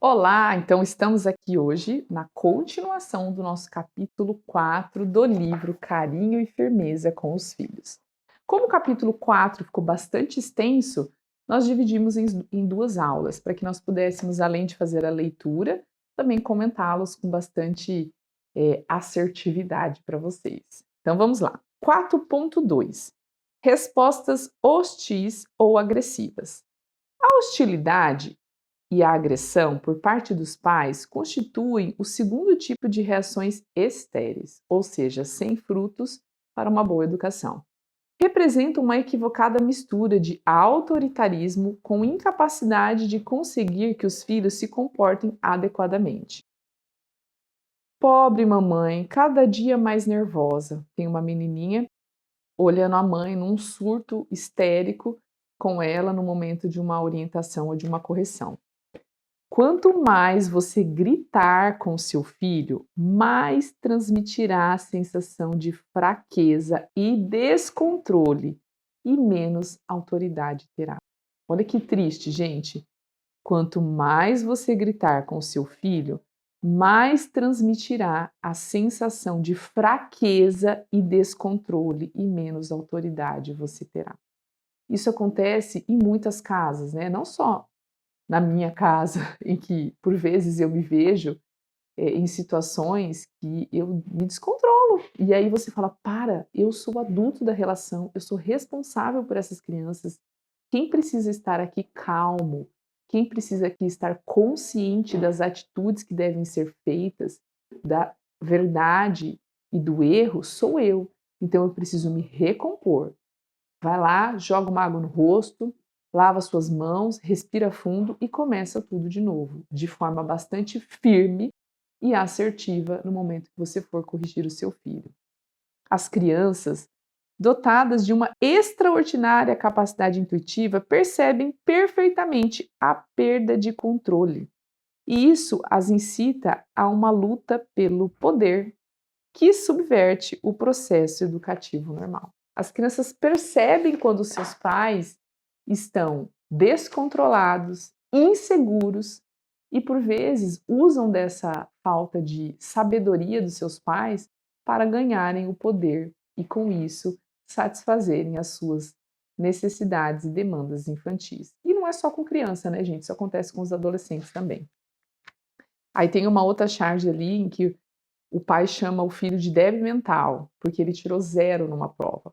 Olá, então estamos aqui hoje na continuação do nosso capítulo 4 do livro Carinho e Firmeza com os Filhos. Como o capítulo 4 ficou bastante extenso, nós dividimos em duas aulas, para que nós pudéssemos, além de fazer a leitura, também comentá-los com bastante assertividade para vocês. Então vamos lá. 4.2. Respostas hostis ou agressivas. A hostilidade e a agressão por parte dos pais constituem o segundo tipo de reações estéreis, ou seja, sem frutos para uma boa educação. Representam uma equivocada mistura de autoritarismo com incapacidade de conseguir que os filhos se comportem adequadamente. Pobre mamãe, cada dia mais nervosa. Tem uma menininha olhando a mãe num surto histérico com ela no momento de uma orientação ou de uma correção. Quanto mais você gritar com seu filho, mais transmitirá a sensação de fraqueza e descontrole e menos autoridade terá. Olha que triste, gente. Quanto mais você gritar com seu filho, mais transmitirá a sensação de fraqueza e descontrole e menos autoridade você terá. Isso acontece em muitas casas, né? Não só na minha casa, em que por vezes eu me vejo em situações que eu me descontrolo. E aí você fala, eu sou adulto da relação, eu sou responsável por essas crianças. Quem precisa estar aqui calmo? Quem precisa aqui estar consciente das atitudes que devem ser feitas, da verdade e do erro, sou eu. Então eu preciso me recompor. Vai lá, joga uma água no rosto, lava suas mãos, respira fundo e começa tudo de novo, de forma bastante firme e assertiva no momento que você for corrigir o seu filho. As crianças, dotadas de uma extraordinária capacidade intuitiva, percebem perfeitamente a perda de controle. E isso as incita a uma luta pelo poder, que subverte o processo educativo normal. As crianças percebem quando seus pais estão descontrolados, inseguros e, por vezes, usam dessa falta de sabedoria dos seus pais para ganharem o poder e, com isso, satisfazerem as suas necessidades e demandas infantis. E não é só com criança, né, gente? Isso acontece com os adolescentes também. Aí tem uma outra charge ali em que o pai chama o filho de débil mental, porque ele tirou 0 numa prova.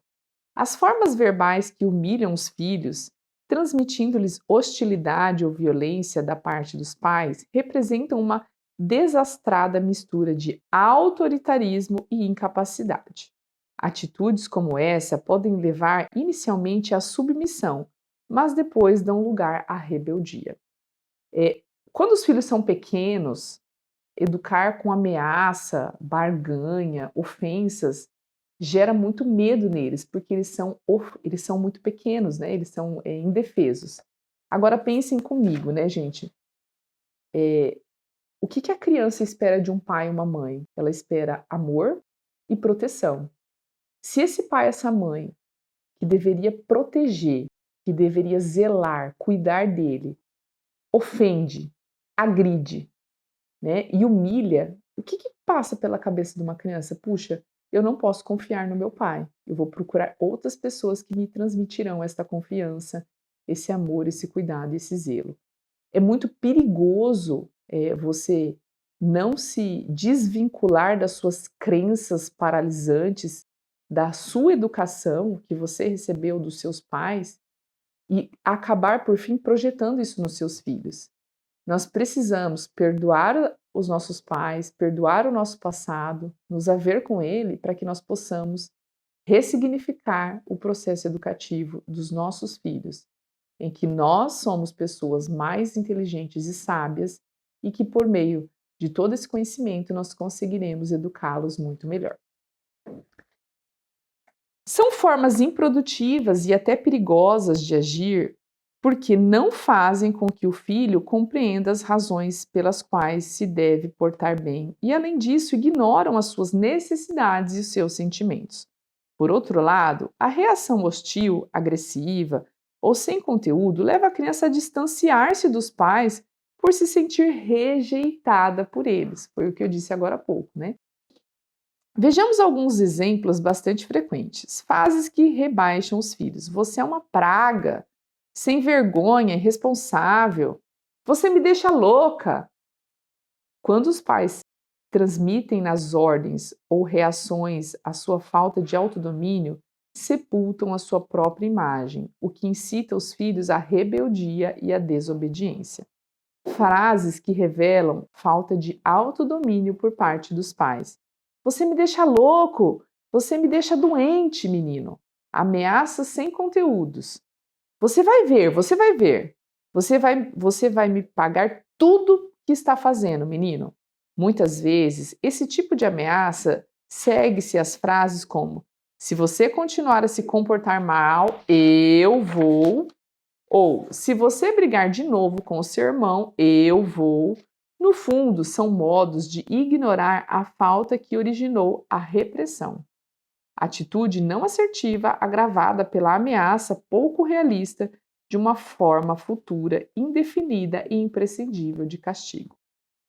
As formas verbais que humilham os filhos, transmitindo-lhes hostilidade ou violência da parte dos pais, representam uma desastrada mistura de autoritarismo e incapacidade. Atitudes como essa podem levar inicialmente à submissão, mas depois dão lugar à rebeldia. Quando os filhos são pequenos, educar com ameaça, barganha, ofensas, gera muito medo neles, porque eles são muito pequenos, né? Eles são indefesos. Agora pensem comigo, né, gente? O que a criança espera de um pai e uma mãe? Ela espera amor e proteção. Se esse pai e essa mãe, que deveria proteger, que deveria zelar, cuidar dele, ofende, agride, né, e humilha, o que passa pela cabeça de uma criança? Puxa, eu não posso confiar no meu pai. Eu vou procurar outras pessoas que me transmitirão esta confiança, esse amor, esse cuidado, esse zelo. É muito perigoso você não se desvincular das suas crenças paralisantes, da sua educação que você recebeu dos seus pais e acabar, por fim, projetando isso nos seus filhos. Nós precisamos perdoar os nossos pais, perdoar o nosso passado, nos haver com ele para que nós possamos ressignificar o processo educativo dos nossos filhos, em que nós somos pessoas mais inteligentes e sábias e que, por meio de todo esse conhecimento, nós conseguiremos educá-los muito melhor. São formas improdutivas e até perigosas de agir porque não fazem com que o filho compreenda as razões pelas quais se deve portar bem e, além disso, ignoram as suas necessidades e os seus sentimentos. Por outro lado, a reação hostil, agressiva ou sem conteúdo leva a criança a distanciar-se dos pais por se sentir rejeitada por eles. Foi o que eu disse agora há pouco, né? Vejamos alguns exemplos bastante frequentes. Frases que rebaixam os filhos. Você é uma praga, sem vergonha, irresponsável. Você me deixa louca. Quando os pais transmitem nas ordens ou reações a sua falta de autodomínio, sepultam a sua própria imagem, o que incita os filhos à rebeldia e à desobediência. Frases que revelam falta de autodomínio por parte dos pais. Você me deixa louco, você me deixa doente, menino. Ameaças sem conteúdos. Você vai ver, você vai ver. Você vai me pagar tudo que está fazendo, menino. Muitas vezes, esse tipo de ameaça segue-se as frases como: se você continuar a se comportar mal, eu vou. Ou, se você brigar de novo com o seu irmão, eu vou. No fundo, são modos de ignorar a falta que originou a repressão. Atitude não assertiva agravada pela ameaça pouco realista de uma forma futura indefinida e imprescindível de castigo.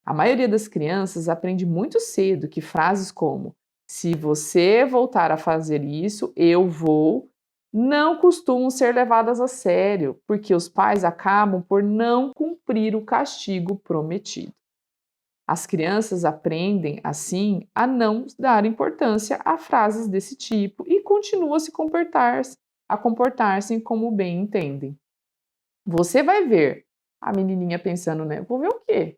A maioria das crianças aprende muito cedo que frases como "se você voltar a fazer isso, eu vou" não costumam ser levadas a sério, porque os pais acabam por não cumprir o castigo prometido. As crianças aprendem, assim, a não dar importância a frases desse tipo e continuam a comportar-se como bem entendem. Você vai ver, a menininha pensando, né? Vou ver o quê?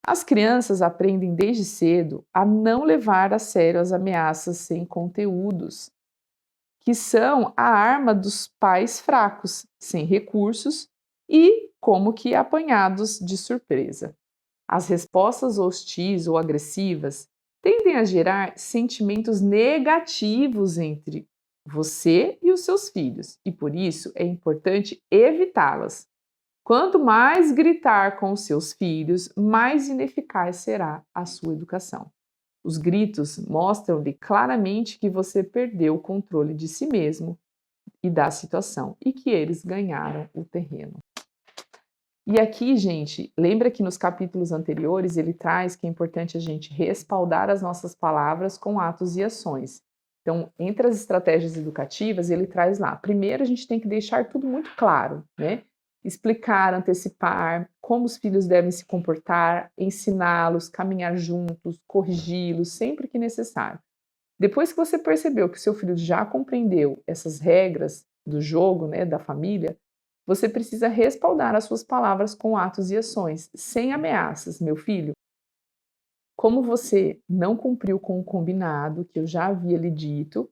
As crianças aprendem desde cedo a não levar a sério as ameaças sem conteúdos, que são a arma dos pais fracos, sem recursos e como que apanhados de surpresa. As respostas hostis ou agressivas tendem a gerar sentimentos negativos entre você e os seus filhos, e por isso é importante evitá-las. Quanto mais gritar com os seus filhos, mais ineficaz será a sua educação. Os gritos mostram-lhe claramente que você perdeu o controle de si mesmo e da situação e que eles ganharam o terreno. E aqui, gente, lembra que nos capítulos anteriores ele traz que é importante a gente respaldar as nossas palavras com atos e ações. Então, entre as estratégias educativas, ele traz lá. Primeiro, a gente tem que deixar tudo muito claro, né? Explicar, antecipar como os filhos devem se comportar, ensiná-los, caminhar juntos, corrigi-los sempre que necessário. Depois que você percebeu que o seu filho já compreendeu essas regras do jogo, né, da família, você precisa respaldar as suas palavras com atos e ações, sem ameaças. Meu filho, como você não cumpriu com o combinado que eu já havia lhe dito,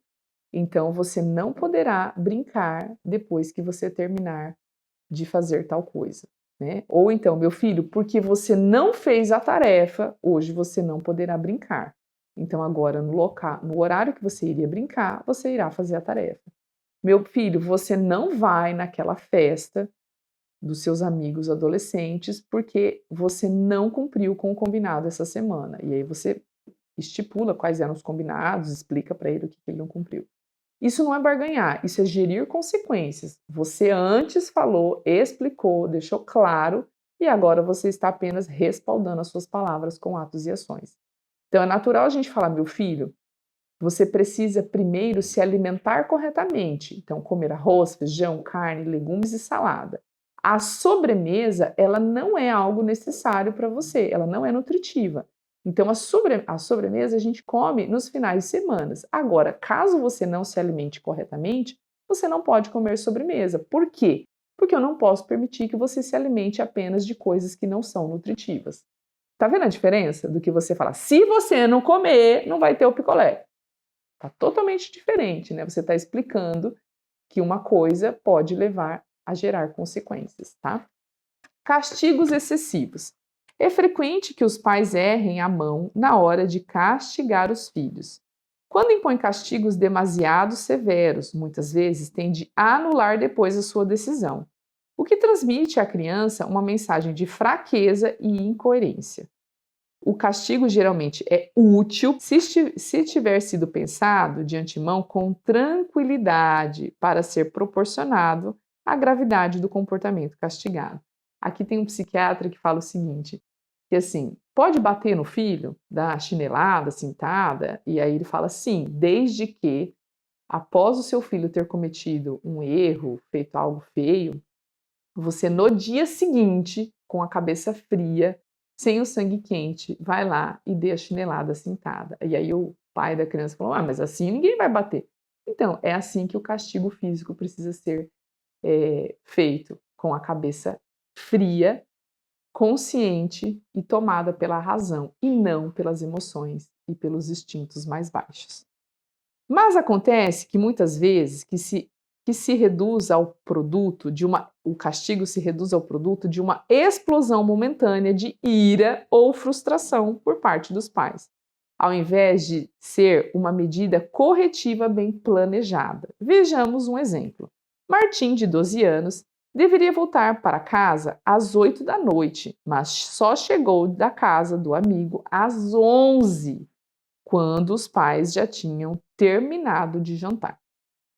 então você não poderá brincar depois que você terminar de fazer tal coisa, né? Ou então, meu filho, porque você não fez a tarefa, hoje você não poderá brincar. Então agora no horário que você iria brincar, você irá fazer a tarefa. Meu filho, você não vai naquela festa dos seus amigos adolescentes porque você não cumpriu com o combinado essa semana. E aí você estipula quais eram os combinados, explica para ele o que ele não cumpriu. Isso não é barganhar, isso é gerir consequências. Você antes falou, explicou, deixou claro e agora você está apenas respaldando as suas palavras com atos e ações. Então é natural a gente falar, meu filho, você precisa primeiro se alimentar corretamente. Então comer arroz, feijão, carne, legumes e salada. A sobremesa, ela não é algo necessário para você, ela não é nutritiva. Então, a sobremesa a gente come nos finais de semana. Agora, caso você não se alimente corretamente, você não pode comer sobremesa. Por quê? Porque eu não posso permitir que você se alimente apenas de coisas que não são nutritivas. Tá vendo a diferença do que você fala? Se você não comer, não vai ter o picolé. Tá totalmente diferente, né? Você está explicando que uma coisa pode levar a gerar consequências, tá? Castigos excessivos. É frequente que os pais errem a mão na hora de castigar os filhos. Quando impõe castigos demasiado severos, muitas vezes tende a anular depois a sua decisão, o que transmite à criança uma mensagem de fraqueza e incoerência. O castigo geralmente é útil se tiver sido pensado de antemão com tranquilidade para ser proporcionado à gravidade do comportamento castigado. Aqui tem um psiquiatra que fala o seguinte, que assim, pode bater no filho, dar chinelada, cintada, e aí ele fala sim, desde que após o seu filho ter cometido um erro, feito algo feio, você no dia seguinte, com a cabeça fria, sem o sangue quente, vai lá e dê a chinelada, cintada. E aí o pai da criança falou, mas assim ninguém vai bater. Então, é assim que o castigo físico precisa ser feito, com a cabeça fria, consciente e tomada pela razão, e não pelas emoções e pelos instintos mais baixos. Mas acontece que muitas vezes se reduz ao produto o castigo se reduz ao produto de uma explosão momentânea de ira ou frustração por parte dos pais, ao invés de ser uma medida corretiva bem planejada. Vejamos um exemplo. Martim, de 12 anos, deveria voltar para casa às 8 da noite, mas só chegou da casa do amigo às 11, quando os pais já tinham terminado de jantar.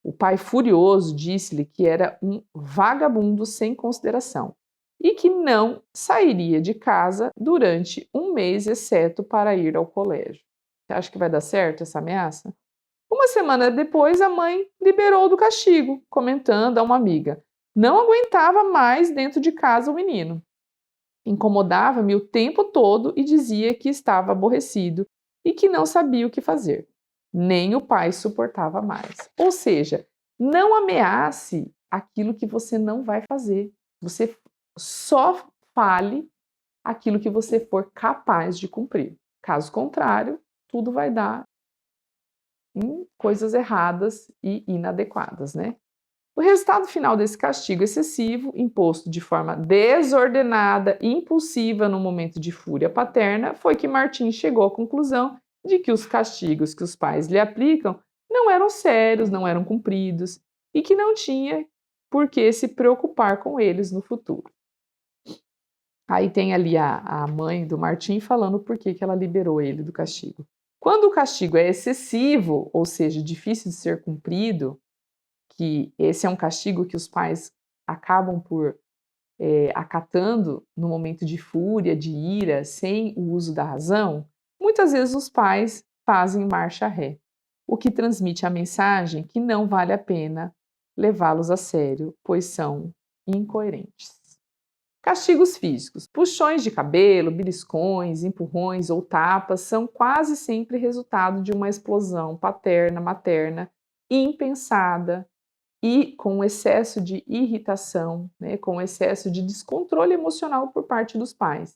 O pai, furioso, disse-lhe que era um vagabundo sem consideração e que não sairia de casa durante um mês, exceto para ir ao colégio. Você acha que vai dar certo essa ameaça? Uma semana depois, a mãe liberou do castigo, comentando a uma amiga: não aguentava mais dentro de casa o menino. Incomodava-me o tempo todo e dizia que estava aborrecido e que não sabia o que fazer. Nem o pai suportava mais. Ou seja, não ameace aquilo que você não vai fazer. Você só fale aquilo que você for capaz de cumprir. Caso contrário, tudo vai dar em coisas erradas e inadequadas, né? O resultado final desse castigo excessivo, imposto de forma desordenada e impulsiva no momento de fúria paterna, foi que Martim chegou à conclusão de que os castigos que os pais lhe aplicam não eram sérios, não eram cumpridos e que não tinha por que se preocupar com eles no futuro. Aí tem ali a mãe do Martim falando por que ela liberou ele do castigo. Quando o castigo é excessivo, ou seja, difícil de ser cumprido, que esse é um castigo que os pais acabam por acatando no momento de fúria, de ira, sem o uso da razão, muitas vezes os pais fazem marcha ré, o que transmite a mensagem que não vale a pena levá-los a sério, pois são incoerentes. Castigos físicos. Puxões de cabelo, beliscões, empurrões ou tapas são quase sempre resultado de uma explosão paterna-materna impensada e com excesso de irritação, né, com excesso de descontrole emocional por parte dos pais.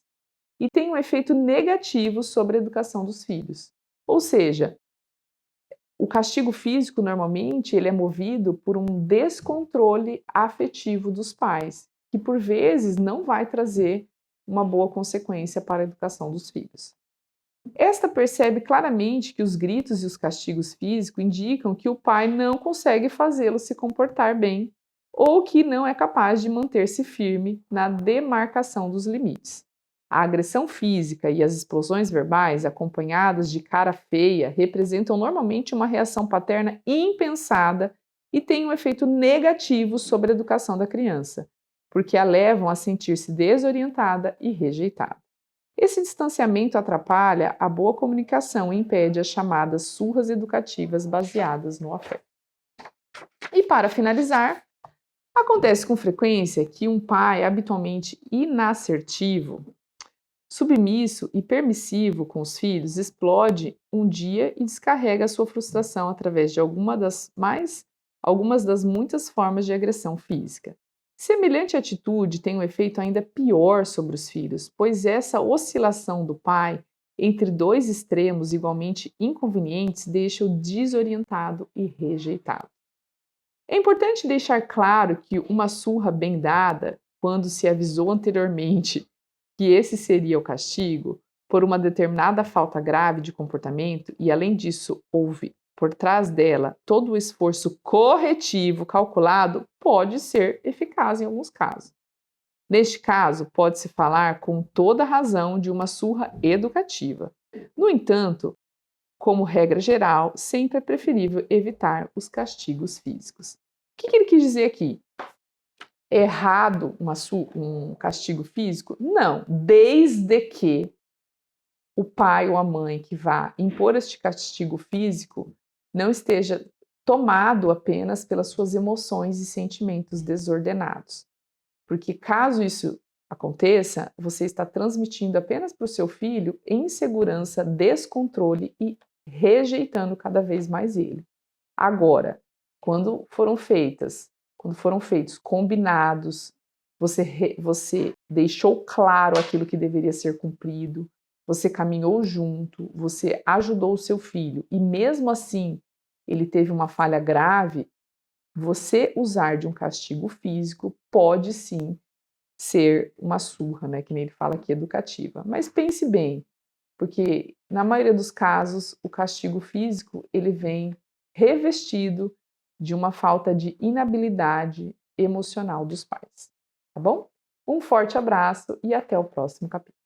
E tem um efeito negativo sobre a educação dos filhos. Ou seja, o castigo físico, normalmente, ele é movido por um descontrole afetivo dos pais, que por vezes não vai trazer uma boa consequência para a educação dos filhos. Esta percebe claramente que os gritos e os castigos físicos indicam que o pai não consegue fazê-lo se comportar bem ou que não é capaz de manter-se firme na demarcação dos limites. A agressão física e as explosões verbais, acompanhadas de cara feia, representam normalmente uma reação paterna impensada e têm um efeito negativo sobre a educação da criança, porque a levam a sentir-se desorientada e rejeitada. Esse distanciamento atrapalha a boa comunicação e impede as chamadas surras educativas baseadas no afeto. E para finalizar, acontece com frequência que um pai habitualmente inassertivo, submisso e permissivo com os filhos explode um dia e descarrega a sua frustração através de algumas das muitas formas de agressão física. Semelhante atitude tem um efeito ainda pior sobre os filhos, pois essa oscilação do pai entre dois extremos igualmente inconvenientes deixa-o desorientado e rejeitado. É importante deixar claro que uma surra bem dada, quando se avisou anteriormente que esse seria o castigo, por uma determinada falta grave de comportamento, e além disso houve por trás dela todo o esforço corretivo calculado, pode ser eficaz em alguns casos. Neste caso, pode-se falar com toda razão de uma surra educativa. No entanto, como regra geral, sempre é preferível evitar os castigos físicos. O que ele quis dizer aqui? errado um castigo físico? Não, desde que o pai ou a mãe que vá impor este castigo físico não esteja tomado apenas pelas suas emoções e sentimentos desordenados. Porque caso isso aconteça, você está transmitindo apenas para o seu filho insegurança, descontrole e rejeitando cada vez mais ele. Agora, quando foram feitos combinados, você deixou claro aquilo que deveria ser cumprido, você caminhou junto, você ajudou o seu filho e mesmo assim ele teve uma falha grave, você usar de um castigo físico pode sim ser uma surra, né, que nem ele fala aqui, educativa. Mas pense bem, porque na maioria dos casos o castigo físico ele vem revestido de uma falta de inabilidade emocional dos pais, tá bom? Um forte abraço e até o próximo capítulo.